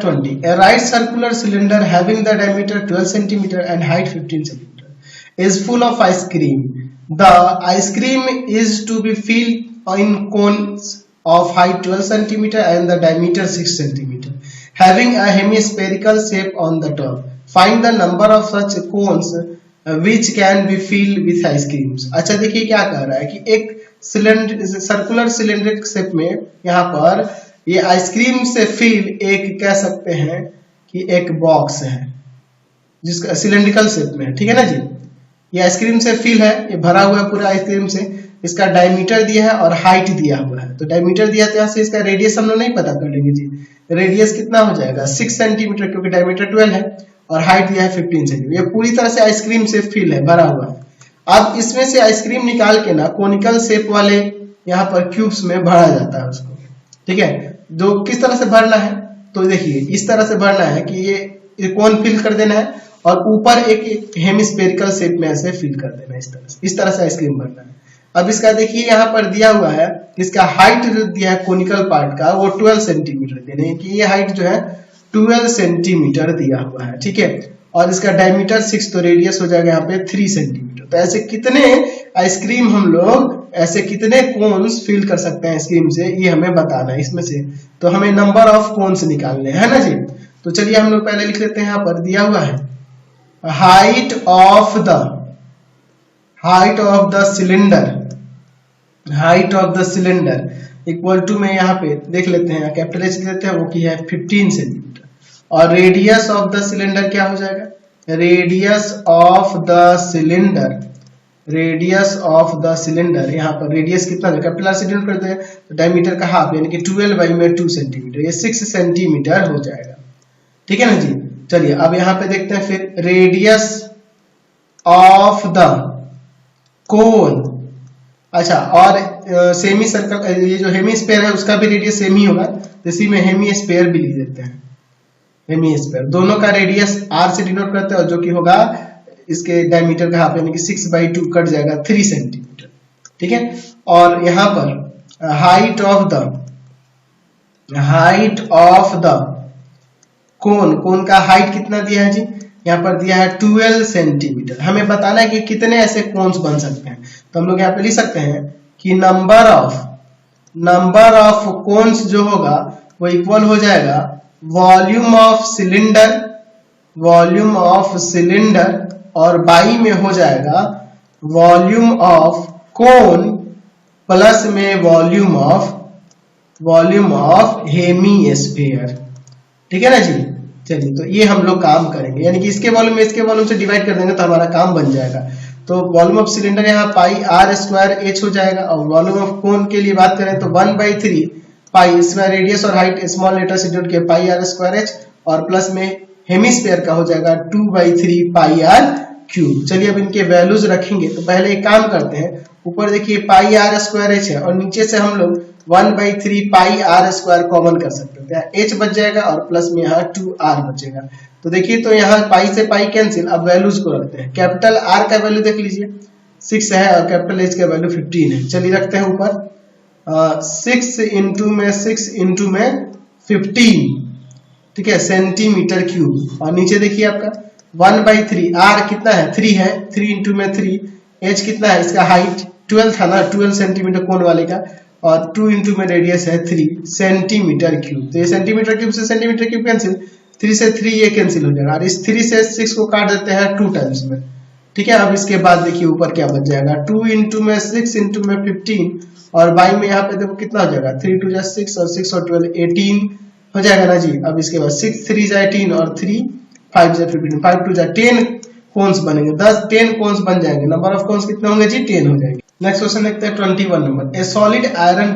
20. A right circular cylinder having the diameter 12 centimeter and height 15 centimeter is full of ice cream. The ice cream is to be filled in cones of height 12 centimeter and the diameter 6 centimeter, having a hemispherical shape on the top. Find the number of such cones which can be filled with ice creams. अच्छा देखिए क्या कह रहा है कि एक cylinder circular cylinder shape में यहाँ पर ये आइसक्रीम से फिल एक कह सकते हैं कि एक बॉक्स है जिसका सिलेंड्रिकल शेप में है, ठीक है ना जी। ये आइसक्रीम से फिल है, ये भरा हुआ है पूरा आइसक्रीम से। इसका डायमीटर दिया है और हाइट दिया हुआ है। तो डायमीटर दिया तो यहाँ से इसका रेडियस हम लोग नहीं पता कर लेंगे जी। रेडियस कितना हो जाएगा 6 सेंटीमीटर, क्योंकि डायमीटर 12 है और हाइट दिया है 15 सेंटीमीटर। ये पूरी तरह से आइसक्रीम से फिल है, भरा हुआ है। अब इसमें से आइसक्रीम निकाल के ना कोनिकल शेप वाले यहाँ पर क्यूब्स में भरा जाता है उसको, ठीक है। जो किस तरह से भरना है तो देखिए इस तरह से भरना है कि ये कोन फिल कर देना है और ऊपर एक हेमिस्फेरिकल शेप में ऐसे फिल कर देना है। इस तरह से आइसक्रीम भरना है। अब इसका देखिए यहाँ पर दिया हुआ है, इसका हाइट जो दिया है कोनिकल पार्ट का वो 12 सेंटीमीटर देने की, ये हाइट जो है 12 सेंटीमीटर दिया हुआ है, ठीक है। और इसका डायमीटर 6, तो रेडियस हो जाएगा यहाँ पे 3 सेंटीमीटर। तो ऐसे कितने आइसक्रीम हम लोग ऐसे कितने कोन्स फिल कर सकते हैं आइसक्रीम से, ये हमें बताना है इसमें से। तो हमें नंबर ऑफ कोन्स निकालने हैं ना जी। तो चलिए हम लोग पहले लिख लेते हैं, यहाँ पर दिया हुआ है height of the cylinder, height of the cylinder equal to में यहाँ पे देख लेते हैं, कैपिटल एच देते हैं, वो की है 15 सेंटीमीटर। और रेडियस ऑफ द सिलेंडर क्या हो जाएगा, radius of the cylinder, radius of the cylinder यहाँ पर रेडियस कितना है, कैपिटल आर से डिनोट करते हैं तो डायमीटर का हाफ यानी कि 12/2 सेंटीमीटर, ये 6 सेंटीमीटर हो जाएगा, ठीक है ना जी। चलिए अब यहाँ पे देखते हैं फिर रेडियस ऑफ द कोन। अच्छा, और सेमी सर्कल ये जो हेमीस्फेयर है उसका भी रेडियस सेम ही होगा, तो इसी में हेमीस्फेयर भी लिख देते हैं। हेमीस्फेयर दोनों का रेडियस r से डिनोट करते हैं और जो कि होगा इसके डायमीटर का हाफ यानी कि 6/2 कट जाएगा 3 सेंटीमीटर, ठीक है। और यहाँ पर हाइट ऑफ द कोन का हाइट कितना दिया है जी, यहाँ पर दिया है 12 सेंटीमीटर। हमें बताना है कि कितने ऐसे कोन्स बन सकते हैं। तो हम लोग यहाँ पे लिख सकते हैं कि नंबर ऑफ कोन्स जो होगा वो इक्वल हो जाएगा वॉल्यूम ऑफ सिलेंडर और बाई में हो जाएगा वॉल्यूम ऑफ कोन प्लस में वॉल्यूम ऑफ हेमीस्फीयर, ठीक है ना जी। चलिए तो ये हम लोग काम करेंगे, यानी कि इसके वॉल्यूम में इसके वॉल्यूम से डिवाइड कर देंगे तो हमारा काम बन जाएगा। तो वॉल्यूम ऑफ सिलेंडर यहाँ पाई r स्क्वायर h हो जाएगा, और वॉल्यूम ऑफ कोन के लिए बात करें तो 1/3 पाई, इसमें रेडियस और हाइट स्मॉल लेटर से जोड़ के पाई r स्क्वायर h, और प्लस में हेमिस्फीयर का हो जाएगा 2/3 पाई r क्यूब। चलिए अब इनके वैल्यूज रखेंगे। तो पहले एक काम करते हैं, ऊपर देखिए पाई r स्क्वायर h है और नीचे से हम लोग 1/3 पाई r स्क्वायर कॉमन कर सकते हैं, h बच जाएगा और प्लस में यहाँ 2r बचेगा। तो देखिए तो यहाँ पाई से पाई कैंसिल। अब वैल्यूज को रखते हैं, कैपिटल R का वैल्यू देख लीजिए 6 है और कैपिटल H का वैल्यू 15 है। चलिए रखते हैं ऊपर 6 इंटू में 15, ठीक है, सेंटीमीटर क्यूब। और नीचे देखिए आपका 1/3 R कितना है 3 है, 3 इंटू में 3, H कितना है इसका हाइट 12 था ना, 12 सेंटीमीटर कोन वाले का, और 2 इंटू में रेडियस है 3 सेंटीमीटर क्यूब। तो ये सेंटीमीटर क्यूब से सेंटीमीटर क्यूब कैंसिल, 3 से 3 ये कैंसिल हो जाएगा, और इस 3 से 6 को काट देते हैं 2 टाइम्स में, ठीक है। अब इसके बाद देखिए ऊपर क्या बच जाएगा 2 इंटू में 6 इंटू में 15, और बाई में यहाँ पे देखो कितना हो जाएगा 3 2 6 और 6 और 12 18 हो जाएगा ना जी। अब इसके बाद 6 3 18 और 3 5 15, 5 2 10 कोन्स बनेंगे, 10 कोन्स बन जाएंगे। नंबर ऑफ कोन्स कितने होंगे जी 10 हो जाएंगे। नेक्स्ट क्वेश्चन देखते हैं 21 नंबर। ए सॉलिड आयरन